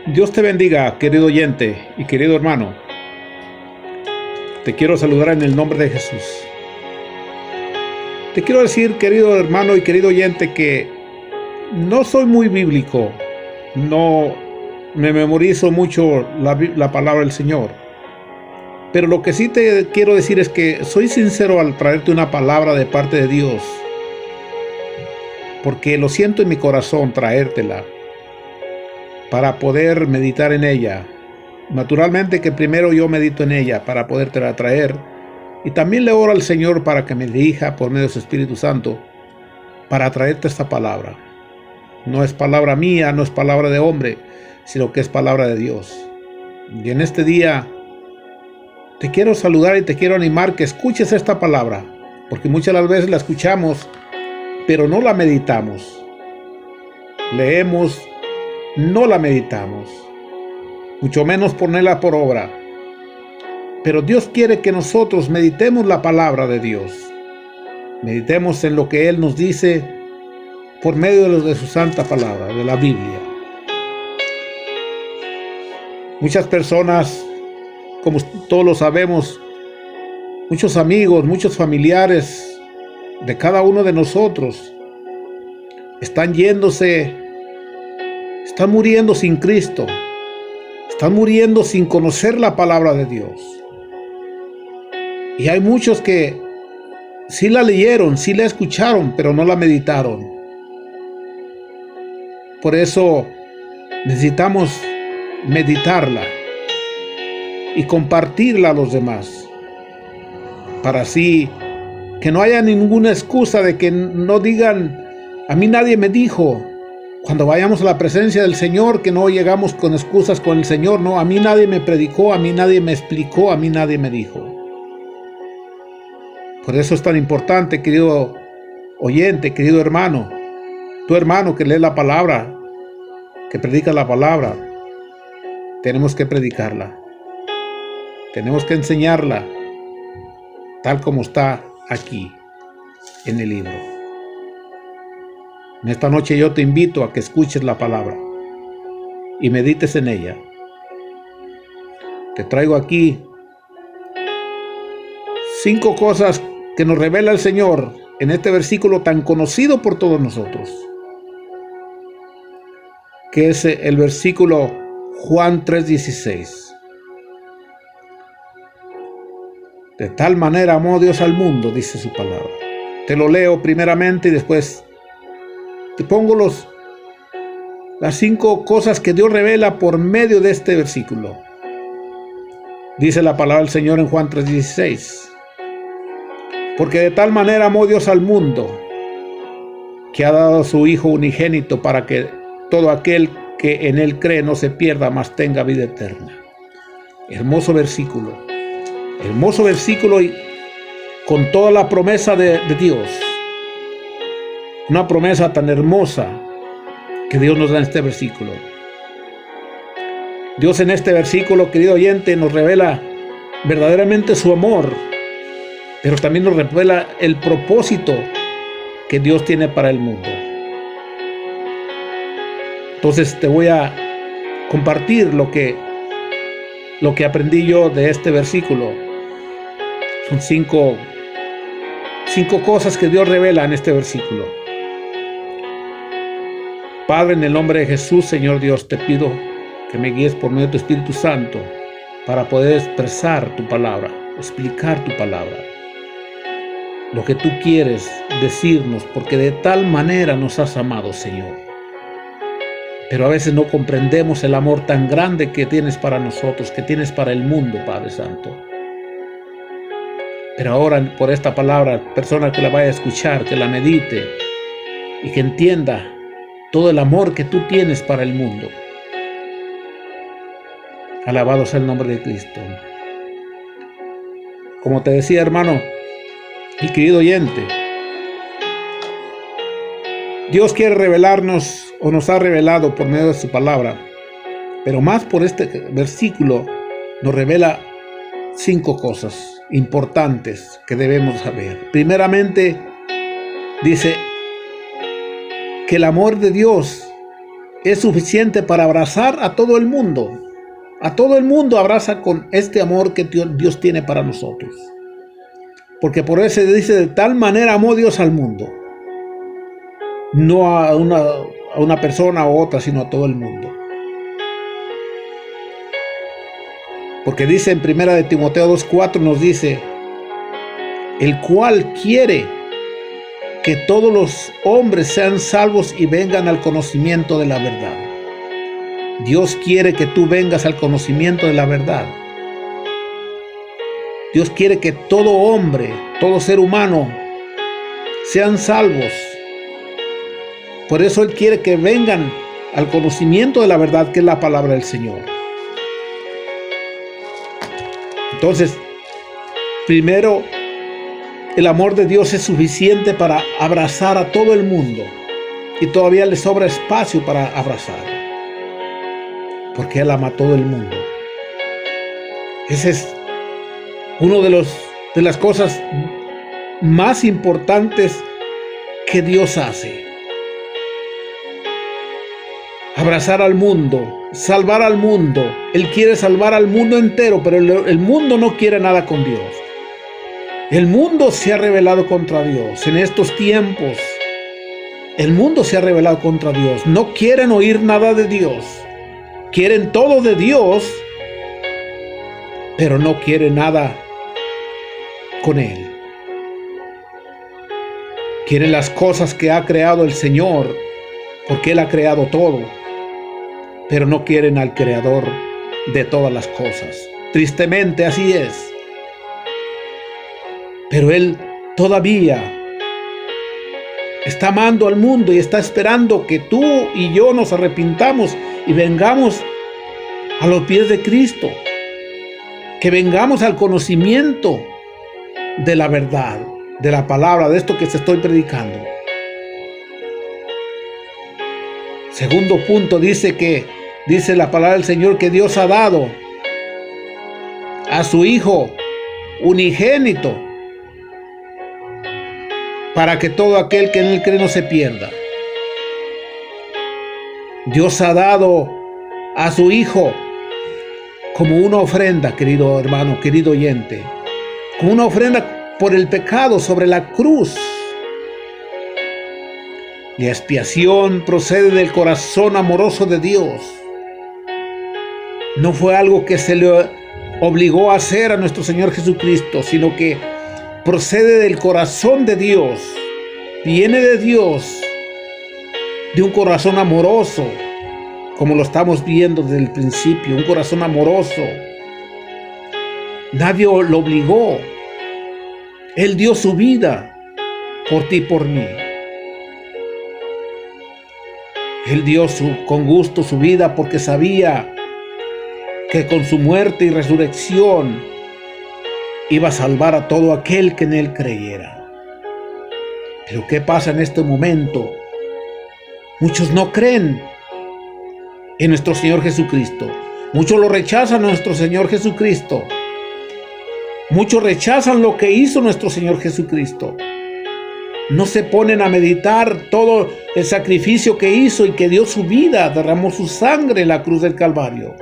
Dios te bendiga, querido oyente y querido hermano. Te quiero saludar en el nombre de Jesús. Te quiero decir, querido hermano y querido oyente, que no soy muy bíblico. No me memorizo mucho la palabra del Señor. Pero lo que sí te quiero decir es que soy sincero al traerte una palabra de parte de Dios. Porque lo siento en mi corazón traértela, para poder meditar en ella. Naturalmente que primero yo medito en ella para podértela traer, y también le oro al Señor para que me dirija por medio de su Espíritu Santo para traerte esta palabra. No es palabra mía, no es palabra de hombre, sino que es palabra de Dios. Y en este día te quiero saludar y te quiero animar que escuches esta palabra, porque muchas de las veces la escuchamos, pero no la meditamos. Leemos, no la meditamos, mucho menos ponerla por obra. Pero Dios quiere que nosotros meditemos la palabra de Dios. Meditemos en lo que Él nos dice por medio de su santa palabra, de la Biblia. Muchas personas, como todos lo sabemos, muchos amigos, muchos familiares de cada uno de nosotros están yéndose, están muriendo sin Cristo, están muriendo sin conocer la palabra de Dios. Y hay muchos que sí la leyeron, sí la escucharon, pero no la meditaron. Por eso necesitamos meditarla y compartirla a los demás, para así que no haya ninguna excusa de que no digan: a mí nadie me dijo. Cuando vayamos a la presencia del Señor, que no llegamos con excusas con el Señor. No, a mí nadie me predicó, a mí nadie me explicó, a mí nadie me dijo. Por eso es tan importante, querido oyente, querido hermano, tu hermano que lee la palabra, que predica la palabra. Tenemos que predicarla, tenemos que enseñarla tal como está aquí en el libro. En esta noche yo te invito a que escuches la palabra y medites en ella. Te traigo aquí 5 cosas que nos revela el Señor en este versículo tan conocido por todos nosotros, que es el versículo Juan 3:16. De tal manera amó Dios al mundo, dice su palabra. Te lo leo primeramente y después te pongo las 5 cosas que Dios revela por medio de este versículo. Dice la palabra del Señor en Juan 3:16. Porque de tal manera amó Dios al mundo, que ha dado a su Hijo unigénito, para que todo aquel que en Él cree no se pierda, mas tenga vida eterna. Hermoso versículo y con toda la promesa de Dios. Una promesa tan hermosa que Dios nos da en este versículo. Dios en este versículo, querido oyente, nos revela verdaderamente su amor, pero también nos revela el propósito que Dios tiene para el mundo. Entonces te voy a compartir lo que aprendí yo de este versículo. Son 5 cosas que Dios revela en este versículo. Padre, en el nombre de Jesús, Señor Dios, te pido que me guíes por medio de tu Espíritu Santo para poder expresar tu palabra, explicar tu palabra, lo que tú quieres decirnos, porque de tal manera nos has amado, Señor. Pero a veces no comprendemos el amor tan grande que tienes para nosotros, que tienes para el mundo, Padre Santo. Pero ahora, por esta palabra, persona que la vaya a escuchar, que la medite y que entienda todo el amor que tú tienes para el mundo. Alabado sea el nombre de Cristo. Como te decía, hermano y querido oyente, Dios quiere revelarnos, o nos ha revelado por medio de su palabra, pero más por este versículo nos revela 5 cosas importantes que debemos saber. Primeramente, dice que el amor de Dios es suficiente para abrazar a todo el mundo. A todo el mundo abraza con este amor que Dios tiene para nosotros. Porque por eso se dice, de tal manera amó Dios al mundo. No a una persona u otra, sino a todo el mundo. Porque dice en 1 de Timoteo 2:4, nos dice, el cual quiere que todos los hombres sean salvos y vengan al conocimiento de la verdad. Dios quiere que tú vengas al conocimiento de la verdad. Dios quiere que todo hombre, todo ser humano, sean salvos. Por eso Él quiere que vengan al conocimiento de la verdad, que es la palabra del Señor. Entonces, primero, el amor de Dios es suficiente para abrazar a todo el mundo. Y todavía le sobra espacio para abrazar. Porque Él ama a todo el mundo. Ese es uno de las cosas más importantes que Dios hace. Abrazar al mundo, salvar al mundo. Él quiere salvar al mundo entero, pero el mundo no quiere nada con Dios. El mundo se ha rebelado contra Dios. En estos tiempos, el mundo se ha rebelado contra Dios. No quieren oír nada de Dios. Quieren todo de Dios, pero no quieren nada con Él. Quieren las cosas que ha creado el Señor, porque Él ha creado todo, pero no quieren al Creador de todas las cosas. Tristemente así es. Pero Él todavía está amando al mundo y está esperando que tú y yo nos arrepintamos y vengamos a los pies de Cristo. Que vengamos al conocimiento de la verdad, de la palabra, de esto que te estoy predicando. Segundo punto, dice la palabra del Señor que Dios ha dado a su Hijo unigénito para que todo aquel que en Él cree no se pierda. Dios ha dado a su Hijo como una ofrenda, querido hermano, querido oyente, como una ofrenda por el pecado sobre la cruz. La expiación procede del corazón amoroso de Dios. No fue algo que se le obligó a hacer a nuestro Señor Jesucristo, sino que procede del corazón de Dios. Viene de Dios, de un corazón amoroso, como lo estamos viendo desde el principio, un corazón amoroso. Nadie lo obligó. Él dio su vida por ti y por mí. Él dio con gusto su vida porque sabía que con su muerte y resurrección iba a salvar a todo aquel que en Él creyera. Pero ¿qué pasa en este momento? Muchos no creen en nuestro Señor Jesucristo. Muchos lo rechazan a nuestro Señor Jesucristo. Muchos rechazan lo que hizo nuestro Señor Jesucristo. No se ponen a meditar todo el sacrificio que hizo y que dio su vida, derramó su sangre en la cruz del Calvario.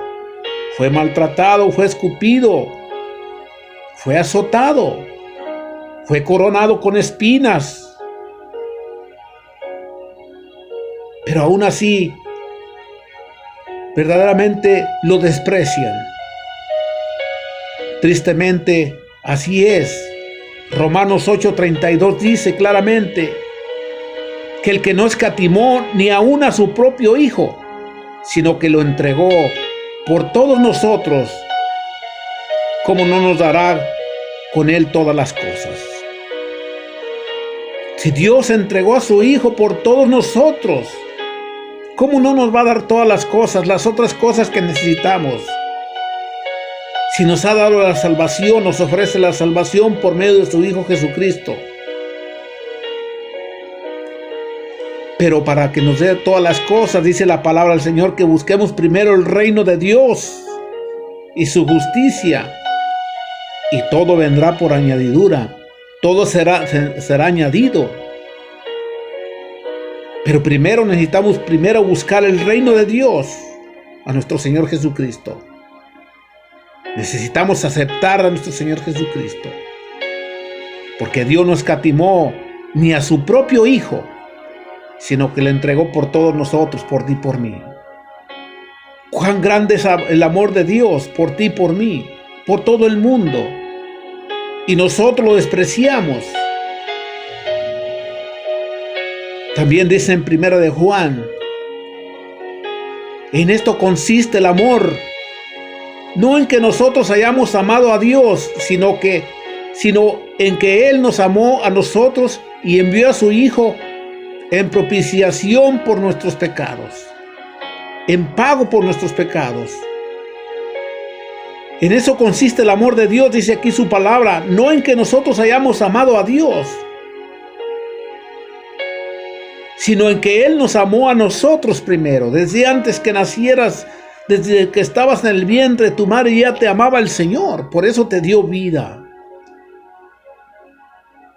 Fue maltratado, fue escupido, fue azotado, fue coronado con espinas. Pero aún así, verdaderamente lo desprecian. Tristemente, así es. Romanos 8:32 dice claramente que el que no escatimó ni aun a su propio Hijo, sino que lo entregó por todos nosotros, ¿cómo no nos dará con Él todas las cosas? Si Dios entregó a su Hijo por todos nosotros, ¿cómo no nos va a dar todas las cosas, las otras cosas que necesitamos? Si nos ha dado la salvación, nos ofrece la salvación por medio de su Hijo Jesucristo. Pero para que nos dé todas las cosas, dice la palabra del Señor, que busquemos primero el reino de Dios y su justicia, y todo vendrá por añadidura, todo será añadido. Pero primero necesitamos buscar el reino de Dios, a nuestro Señor Jesucristo. Necesitamos aceptar a nuestro Señor Jesucristo, porque Dios no escatimó ni a su propio Hijo, sino que le entregó por todos nosotros, por ti y por mí. Cuán grande es el amor de Dios por ti y por mí, por todo el mundo, y nosotros lo despreciamos. También dice en 1 de Juan, en esto consiste el amor, no en que nosotros hayamos amado a Dios, sino en que Él nos amó a nosotros y envió a su Hijo en propiciación por nuestros pecados, en pago por nuestros pecados. En eso consiste el amor de Dios, dice aquí su palabra, no en que nosotros hayamos amado a Dios, sino en que Él nos amó a nosotros primero. Desde antes que nacieras, desde que estabas en el vientre, tu madre ya te amaba el Señor. Por eso te dio vida.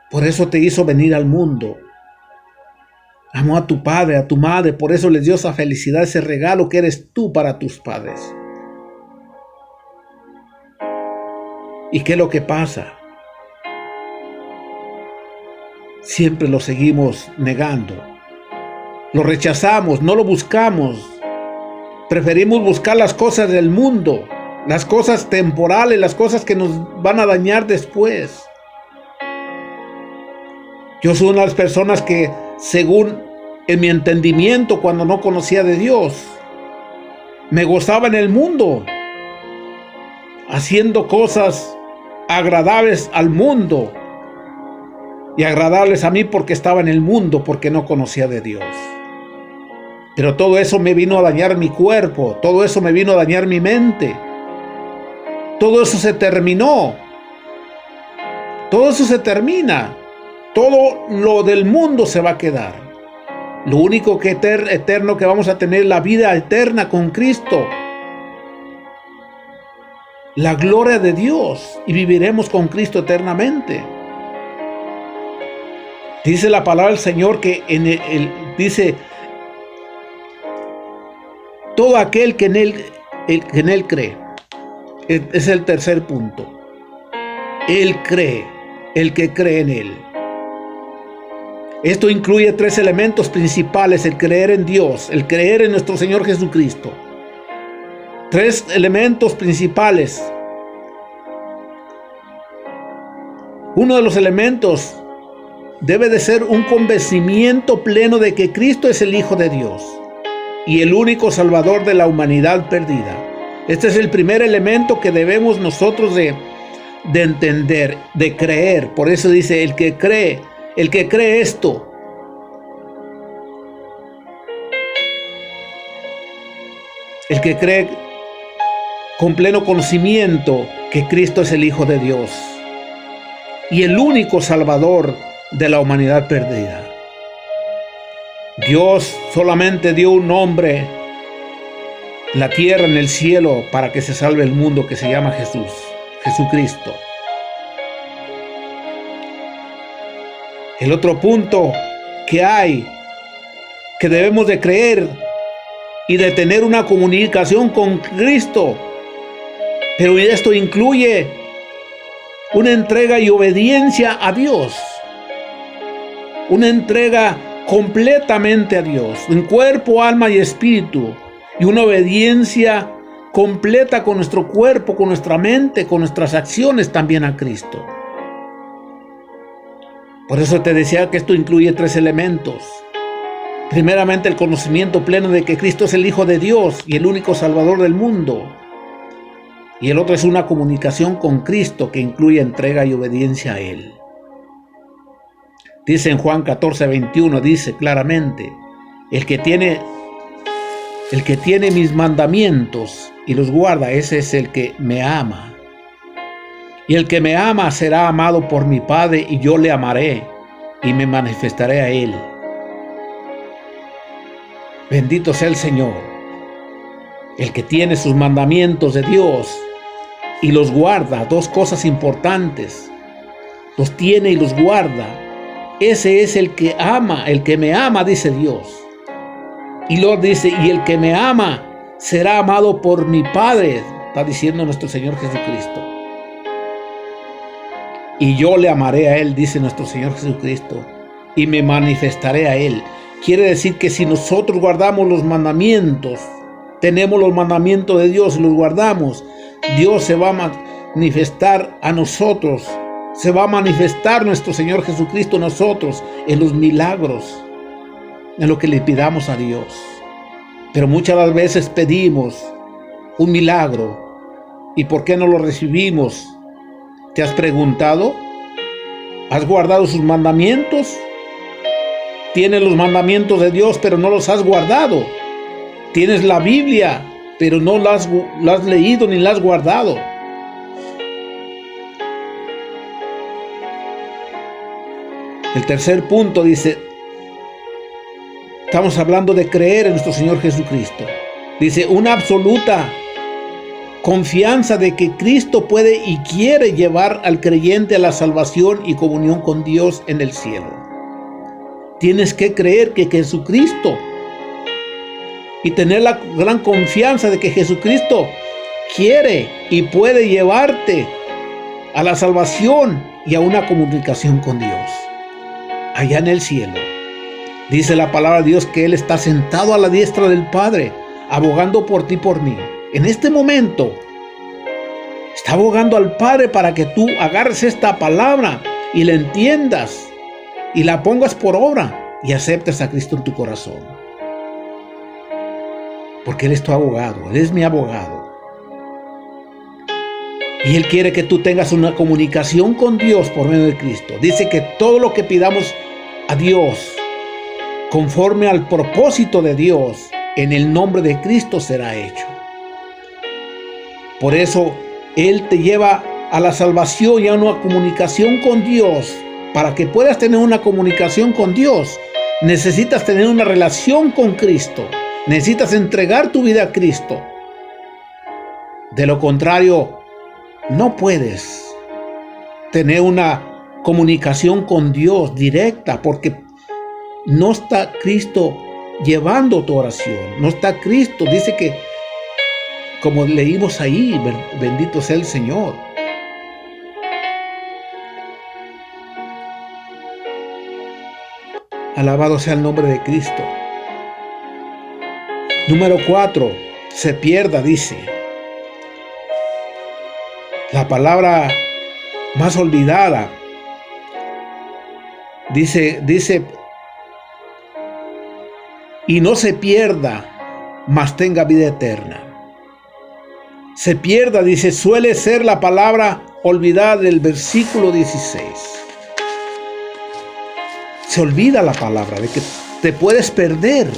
Por eso te hizo venir al mundo. Amó a tu padre, a tu madre. Por eso les dio esa felicidad, ese regalo que eres tú para tus padres. ¿Y qué es lo que pasa? Siempre lo seguimos negando. Lo rechazamos, no lo buscamos. Preferimos buscar las cosas del mundo, las cosas temporales, las cosas que nos van a dañar después. Yo soy una de las personas que, según en mi entendimiento, cuando no conocía de Dios, me gozaba en el mundo, haciendo cosas agradables al mundo y agradables a mí porque estaba en el mundo, porque no conocía de Dios. Pero todo eso me vino a dañar mi cuerpo, todo eso me vino a dañar mi mente. Todo eso se terminó. Todo eso se termina. Todo lo del mundo se va a quedar. Lo único que eterno que vamos a tener es la vida eterna con Cristo. La gloria de Dios, y viviremos con Cristo eternamente. Dice la palabra del Señor que dice, todo aquel que en él cree. Es el tercer punto. Él cree, el que cree en Él. Esto incluye 3 elementos principales: el creer en Dios, el creer en nuestro Señor Jesucristo. 3 elementos principales. Uno de los elementos debe de ser un convencimiento pleno de que Cristo es el Hijo de Dios y el único Salvador de la humanidad perdida. Este es el primer elemento que debemos nosotros de entender, de creer. Por eso dice, el que cree esto, el que cree con pleno conocimiento que Cristo es el Hijo de Dios y el único Salvador de la humanidad perdida. Dios solamente dio un nombre en la tierra, en el cielo, para que se salve el mundo, que se llama Jesucristo. El otro punto que hay, que debemos de creer y de tener una comunicación con Cristo, pero esto incluye una entrega y obediencia a Dios, una entrega completamente a Dios, en cuerpo, alma y espíritu, y una obediencia completa con nuestro cuerpo, con nuestra mente, con nuestras acciones también a Cristo. Por eso te decía que esto incluye 3 elementos. Primeramente, el conocimiento pleno de que Cristo es el Hijo de Dios y el único Salvador del mundo. Y el otro es una comunicación con Cristo que incluye entrega y obediencia a Él. Dice en Juan 14:21, dice claramente, el que tiene mis mandamientos y los guarda, ese es el que me ama. Y el que me ama será amado por mi Padre, y yo le amaré y me manifestaré a Él. Bendito sea el Señor. El que tiene sus mandamientos de Dios y los guarda, 2 cosas importantes, los tiene y los guarda. Ese es el que ama, el que me ama, dice Dios. Y luego dice, y el que me ama será amado por mi Padre, está diciendo nuestro Señor Jesucristo. Y yo le amaré a Él, dice nuestro Señor Jesucristo, y me manifestaré a Él. Quiere decir que si nosotros guardamos los mandamientos, tenemos los mandamientos de Dios y los guardamos, Dios se va a manifestar a nosotros, se va a manifestar nuestro Señor Jesucristo a nosotros en los milagros, en lo que le pidamos a Dios. Pero muchas las veces pedimos un milagro, ¿y por qué no lo recibimos? ¿Te has preguntado? ¿Has guardado sus mandamientos? Tienes los mandamientos de Dios, pero no los has guardado. Tienes la Biblia, pero no la has leído ni la has guardado. El tercer punto dice, estamos hablando de creer en nuestro Señor Jesucristo. Dice, una absoluta confianza de que Cristo puede y quiere llevar al creyente a la salvación y comunión con Dios en el cielo. Tienes que creer que Jesucristo y tener la gran confianza de que Jesucristo quiere y puede llevarte a la salvación y a una comunicación con Dios allá en el cielo. Dice la palabra de Dios que Él está sentado a la diestra del Padre, abogando por ti y por mí. En este momento está abogando al Padre para que tú agarres esta palabra y la entiendas y la pongas por obra y aceptes a Cristo en tu corazón. Porque Él es tu abogado, Él es mi abogado. Y Él quiere que tú tengas una comunicación con Dios por medio de Cristo. Dice que todo lo que pidamos a Dios, conforme al propósito de Dios, en el nombre de Cristo será hecho. Por eso Él te lleva a la salvación y a una comunicación con Dios. Para que puedas tener una comunicación con Dios, necesitas tener una relación con Cristo. Necesitas entregar tu vida a Cristo. De lo contrario, no puedes tener una comunicación con Dios directa, porque no está Cristo llevando tu oración. No está Cristo. Dice que, como leímos ahí, bendito sea el Señor. Alabado sea el nombre de Cristo. Número 4, se pierda, dice. La palabra más olvidada. Dice, y no se pierda, mas tenga vida eterna. Se pierda, dice, suele ser la palabra olvidada del versículo 16. Se olvida la palabra de que te puedes perder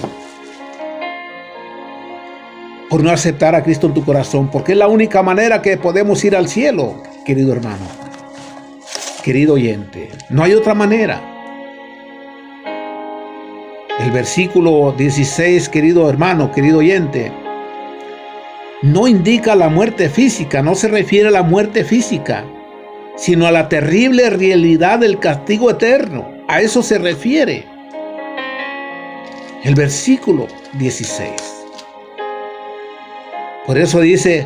por no aceptar a Cristo en tu corazón, porque es la única manera que podemos ir al cielo, querido hermano, querido oyente. No hay otra manera. El versículo 16, querido hermano, querido oyente, no indica la muerte física, no se refiere a la muerte física, sino a la terrible realidad del castigo eterno. A eso se refiere el versículo 16. Por eso dice,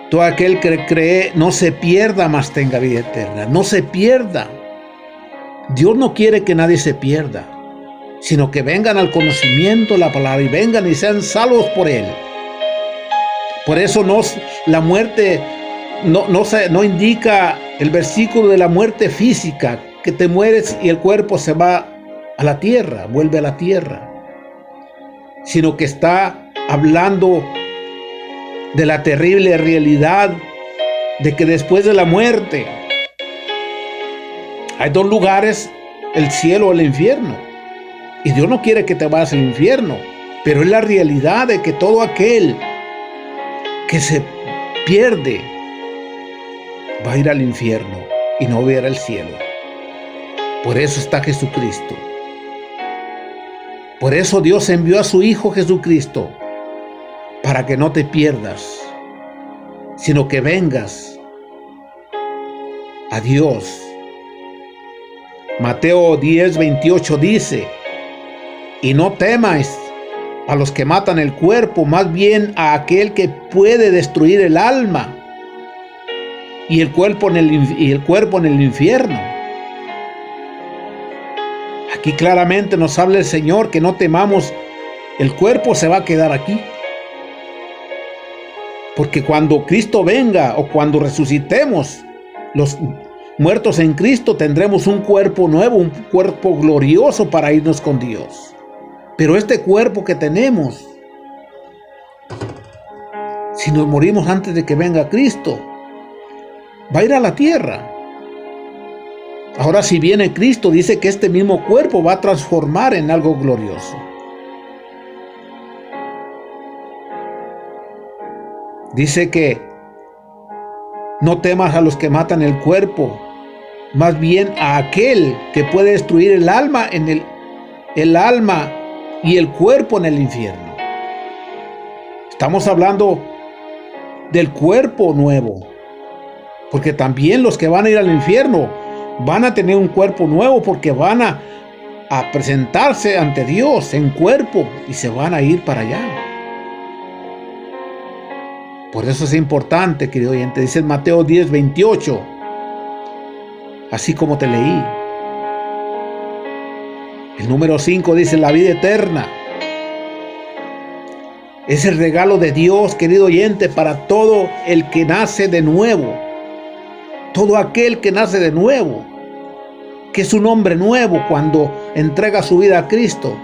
todo aquel que cree no se pierda, mas tenga vida eterna. No se pierda. Dios no quiere que nadie se pierda, sino que vengan al conocimiento de la palabra y vengan y sean salvos por Él. Por eso la muerte no indica el versículo de la muerte física, que te mueres y el cuerpo se va a la tierra, vuelve a la tierra, sino que está hablando de la terrible realidad de que después de la muerte hay dos lugares, el cielo o el infierno. Y Dios no quiere que te vayas al infierno, pero es la realidad de que todo aquel que se pierde va a ir al infierno y no ver al cielo. Por eso está Jesucristo. Por eso Dios envió a su Hijo Jesucristo, para que no te pierdas, sino que vengas a Dios. Mateo 10:28 dice, Y no temáis a los que matan el cuerpo, más bien a aquel que puede destruir el alma y el cuerpo en el infierno. Aquí claramente nos habla el Señor que no temamos, el cuerpo se va a quedar aquí. Porque cuando Cristo venga o cuando resucitemos, los muertos en Cristo tendremos un cuerpo nuevo, un cuerpo glorioso para irnos con Dios. Pero este cuerpo que tenemos, si nos morimos antes de que venga Cristo, va a ir a la tierra. Ahora, si viene Cristo, dice que este mismo cuerpo va a transformar en algo glorioso. Dice que no temas a los que matan el cuerpo, más bien a aquel que puede destruir el alma el alma y el cuerpo en el infierno. Estamos hablando del cuerpo nuevo, porque también los que van a ir al infierno van a tener un cuerpo nuevo, porque van a presentarse ante Dios en cuerpo y se van a ir para allá. Por eso es importante, querido oyente, dice en Mateo 10:28, así como te leí. El número 5 dice la vida eterna. Es el regalo de Dios, querido oyente, para todo el que nace de nuevo. Todo aquel que nace de nuevo, que es un hombre nuevo cuando entrega su vida a Cristo.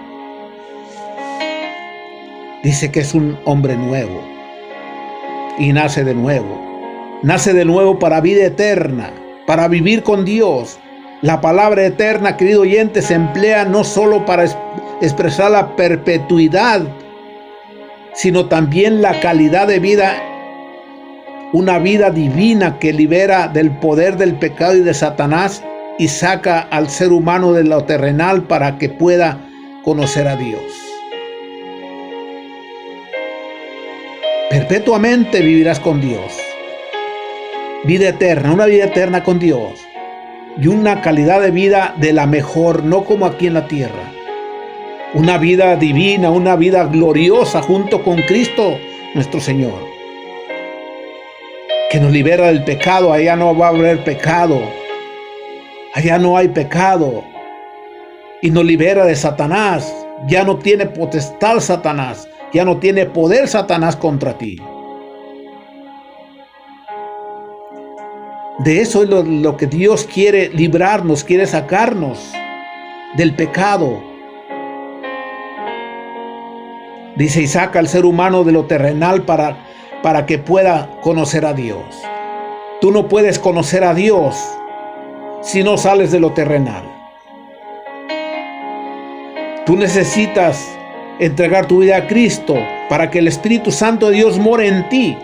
Dice que es un hombre nuevo y nace de nuevo. Nace de nuevo para vida eterna, para vivir con Dios. La palabra eterna, querido oyente, se emplea no solo para expresar la perpetuidad, sino también la calidad de vida, una vida divina que libera del poder del pecado y de Satanás y saca al ser humano de lo terrenal para que pueda conocer a Dios. Perpetuamente vivirás con Dios. Vida eterna, una vida eterna con Dios. Y una calidad de vida de la mejor, no como aquí en la tierra. Una vida divina, una vida gloriosa junto con Cristo nuestro Señor, que nos libera del pecado. Allá no va a haber pecado, allá no hay pecado, y nos libera de Satanás. Ya no tiene potestad Satanás, ya no tiene poder Satanás contra ti. De eso es lo que Dios quiere librarnos, quiere sacarnos del pecado. Dice, y saca al ser humano de lo terrenal para que pueda conocer a Dios. Tú no puedes conocer a Dios si no sales de lo terrenal. Tú necesitas entregar tu vida a Cristo para que el Espíritu Santo de Dios more en ti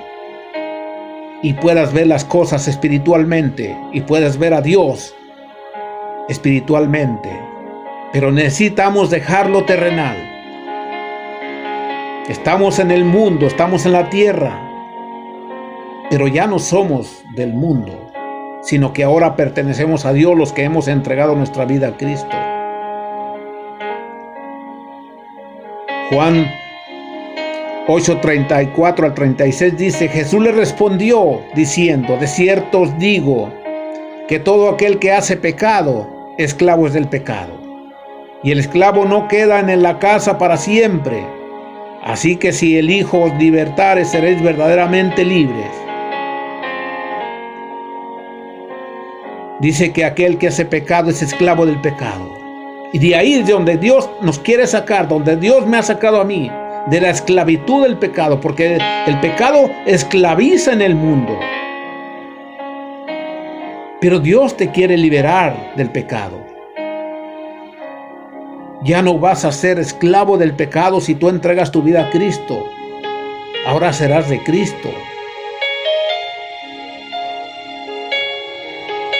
y puedas ver las cosas espiritualmente y puedas ver a Dios espiritualmente. Pero necesitamos dejar lo terrenal. Estamos en el mundo, estamos en la tierra, pero ya no somos del mundo, sino que ahora pertenecemos a Dios, los que hemos entregado nuestra vida a Cristo. Juan 8:34 al 36 dice, Jesús le respondió diciendo, de cierto os digo que todo aquel que hace pecado, esclavo es del pecado. Y el esclavo no queda en la casa para siempre. Así que si el Hijo os libertare, seréis verdaderamente libres. Dice que aquel que hace pecado es esclavo del pecado. Y de ahí es donde Dios nos quiere sacar, donde Dios me ha sacado a mí, de la esclavitud del pecado, porque el pecado esclaviza en el mundo. Pero Dios te quiere liberar del pecado. Ya no vas a ser esclavo del pecado si tú entregas tu vida a Cristo. Ahora serás de Cristo.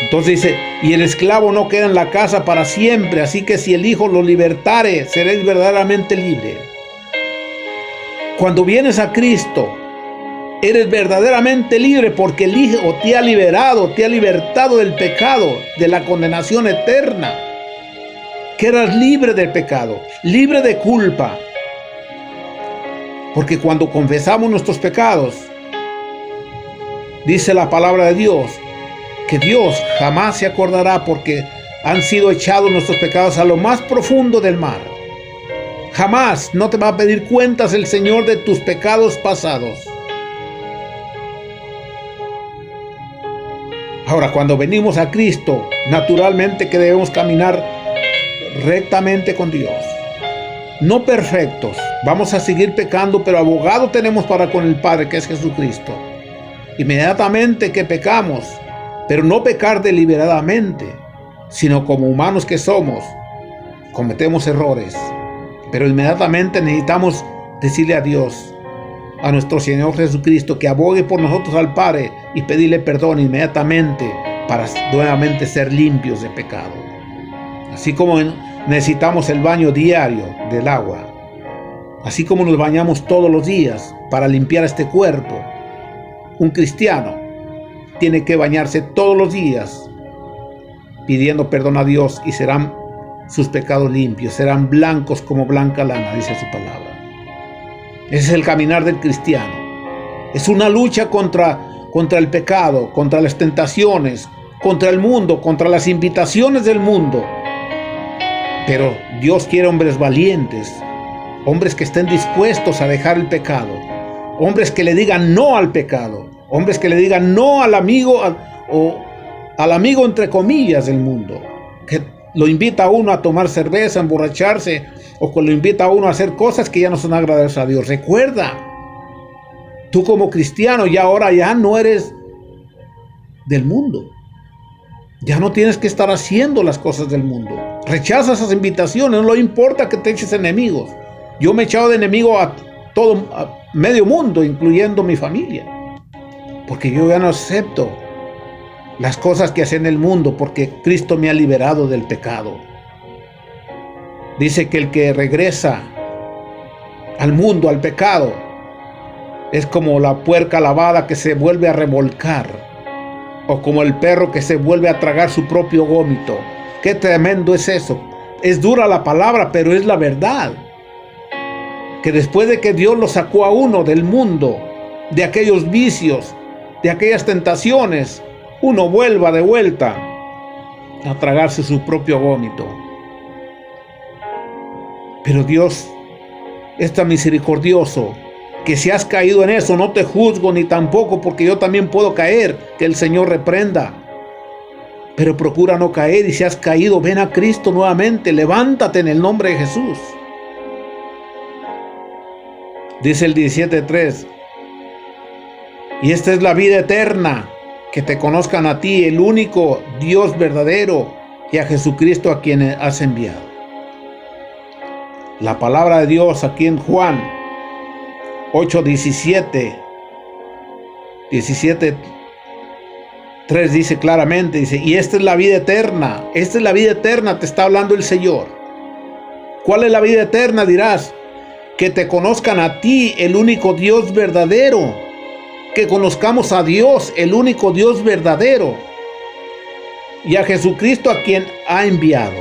Entonces dice, y el esclavo no queda en la casa para siempre, así que si el Hijo lo libertare, seréis verdaderamente libres. Cuando vienes a Cristo, eres verdaderamente libre porque el Hijo te ha liberado, te ha libertado del pecado, de la condenación eterna Quedas libre del pecado, libre de culpa. Porque cuando confesamos nuestros pecados, dice la palabra de Dios, que Dios jamás se acordará porque han sido echados nuestros pecados a lo más profundo del mar. Jamás no te va a pedir cuentas el Señor de tus pecados pasados. Ahora, cuando venimos a Cristo, naturalmente que debemos caminar rectamente con Dios. No perfectos, vamos a seguir pecando, pero abogado tenemos para con el Padre, que es Jesucristo. Inmediatamente que pecamos, pero no pecar deliberadamente, sino como humanos que somos, cometemos errores. Pero inmediatamente necesitamos decirle a Dios, a nuestro Señor Jesucristo, que abogue por nosotros al Padre y pedirle perdón inmediatamente para nuevamente ser limpios de pecado. Así como necesitamos el baño diario del agua, así como nos bañamos todos los días para limpiar este cuerpo, un cristiano tiene que bañarse todos los días pidiendo perdón a Dios y serán sus pecados limpios, serán blancos como blanca lana, dice su palabra. Ese es el caminar del cristiano. Es una lucha contra el pecado, contra las tentaciones, contra el mundo, contra las invitaciones del mundo. Pero Dios quiere hombres valientes, hombres que estén dispuestos a dejar el pecado, hombres que le digan no al pecado, hombres que le digan no al amigo o al amigo entre comillas del mundo, que lo invita a uno a tomar cerveza, a emborracharse, o que lo invita a uno a hacer cosas que ya no son agradables a Dios. Recuerda, tú como cristiano ahora ya no eres del mundo. Ya no tienes que estar haciendo las cosas del mundo. Rechaza esas invitaciones, no le importa que te eches enemigos. Yo me he echado de enemigo a medio mundo, incluyendo mi familia. Porque yo ya no acepto las cosas que hacen el mundo, porque Cristo me ha liberado del pecado. Dice que el que regresa al mundo, al pecado, es como la puerca lavada que se vuelve a revolcar, o como el perro que se vuelve a tragar su propio vómito. Qué tremendo es eso. Es dura la palabra, pero es la verdad. Que después de que Dios lo sacó a uno del mundo, de aquellos vicios, de aquellas tentaciones, uno vuelva de vuelta a tragarse su propio vómito. Pero Dios es tan misericordioso que si has caído en eso, no te juzgo ni tampoco, porque yo también puedo caer, que el Señor reprenda. Pero procura no caer, y si has caído, ven a Cristo nuevamente, levántate en el nombre de Jesús. Dice el 17:3, y esta es la vida eterna, que te conozcan a ti, el único Dios verdadero, y a Jesucristo a quien has enviado. La palabra de Dios aquí en Juan 8:17, 3 dice claramente, dice, y esta es la vida eterna, esta es la vida eterna, te está hablando el Señor. ¿Cuál es la vida eterna? Dirás, que te conozcan a ti, el único Dios verdadero, que conozcamos a Dios, el único Dios verdadero, y a Jesucristo a quien ha enviado.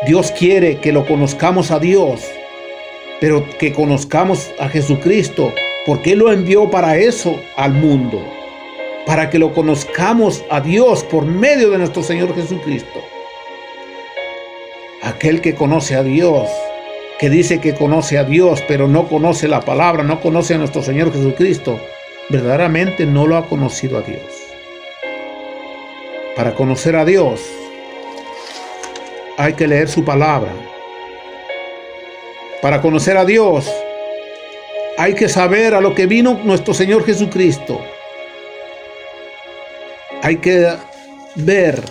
Dios quiere que lo conozcamos a Dios, pero que conozcamos a Jesucristo, porque Él lo envió para eso al mundo, para que lo conozcamos a Dios por medio de nuestro Señor Jesucristo. Aquel que conoce a Dios, que dice que conoce a Dios, pero no conoce la palabra, no conoce a nuestro Señor Jesucristo, verdaderamente no lo ha conocido a Dios. Para conocer a Dios, hay que leer su palabra. Para conocer a Dios, hay que saber a lo que vino nuestro Señor Jesucristo. Hay que ver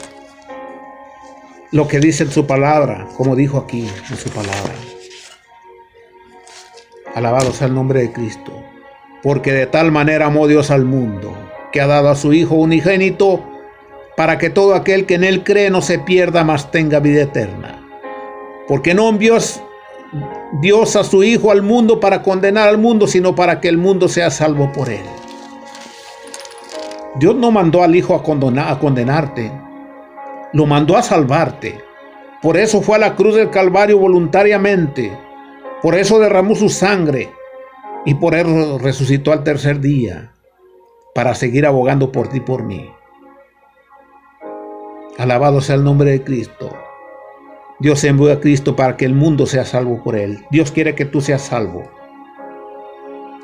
lo que dice en su palabra, como dijo aquí en su palabra. Alabado sea el nombre de Cristo. Porque de tal manera amó Dios al mundo, que ha dado a su Hijo unigénito, para que todo aquel que en Él cree no se pierda, mas tenga vida eterna. Porque no envió Dios a su Hijo al mundo para condenar al mundo, sino para que el mundo sea salvo por Él. Dios no mandó al Hijo a condenarte, lo mandó a salvarte. Por eso fue a la cruz del Calvario voluntariamente. Por eso derramó su sangre. Y por eso resucitó al tercer día. Para seguir abogando por ti y por mí. Alabado sea el nombre de Cristo. Dios envió a Cristo para que el mundo sea salvo por Él. Dios quiere que tú seas salvo.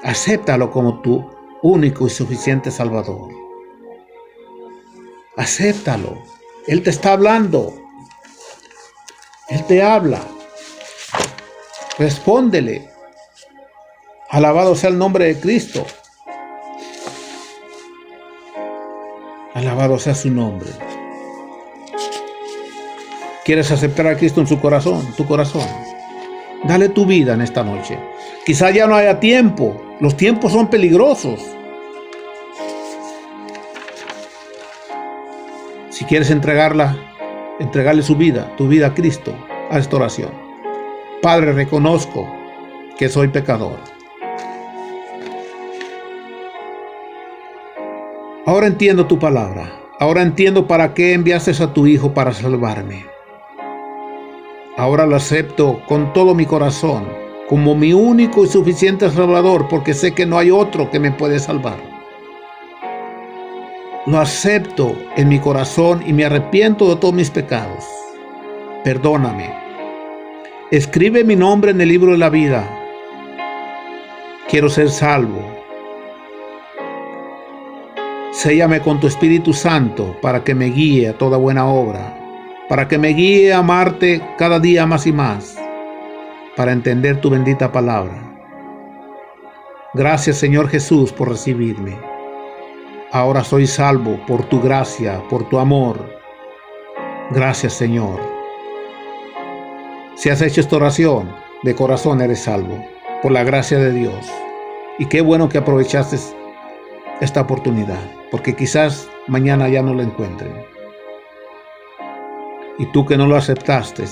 Acéptalo como tu único y suficiente Salvador. Acéptalo. Él te está hablando. Él te habla. Respóndele. Alabado sea el nombre de Cristo. Alabado sea su nombre. ¿Quieres aceptar a Cristo en tu corazón? Dale tu vida en esta noche. Quizá ya no haya tiempo. Los tiempos son peligrosos. Si quieres entregarle tu vida a Cristo, a esta oración. Padre, reconozco que soy pecador. Ahora entiendo tu palabra. Ahora entiendo para qué enviaste a tu Hijo para salvarme. Ahora lo acepto con todo mi corazón como mi único y suficiente Salvador, porque sé que no hay otro que me puede salvar. Lo acepto en mi corazón y me arrepiento de todos mis pecados. Perdóname. Escribe mi nombre en el libro de la vida. Quiero ser salvo. Séllame con tu Espíritu Santo para que me guíe a toda buena obra, para que me guíe a amarte cada día más y más, para entender tu bendita palabra. Gracias, Señor Jesús, por recibirme. Ahora soy salvo por tu gracia, por tu amor. Gracias, Señor. Si has hecho esta oración, de corazón eres salvo, por la gracia de Dios. Y qué bueno que aprovechaste esta oportunidad, porque quizás mañana ya no la encuentren. Y tú que no lo aceptaste,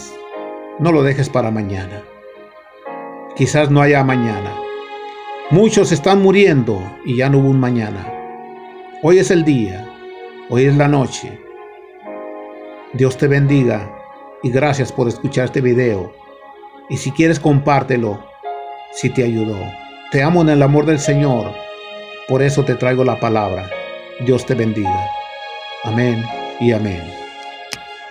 no lo dejes para mañana. Quizás no haya mañana. Muchos están muriendo y ya no hubo un mañana. Hoy es el día, hoy es la noche. Dios te bendiga y gracias por escuchar este video. Y si quieres, compártelo si te ayudó. Te amo en el amor del Señor. Por eso te traigo la palabra. Dios te bendiga. Amén y amén.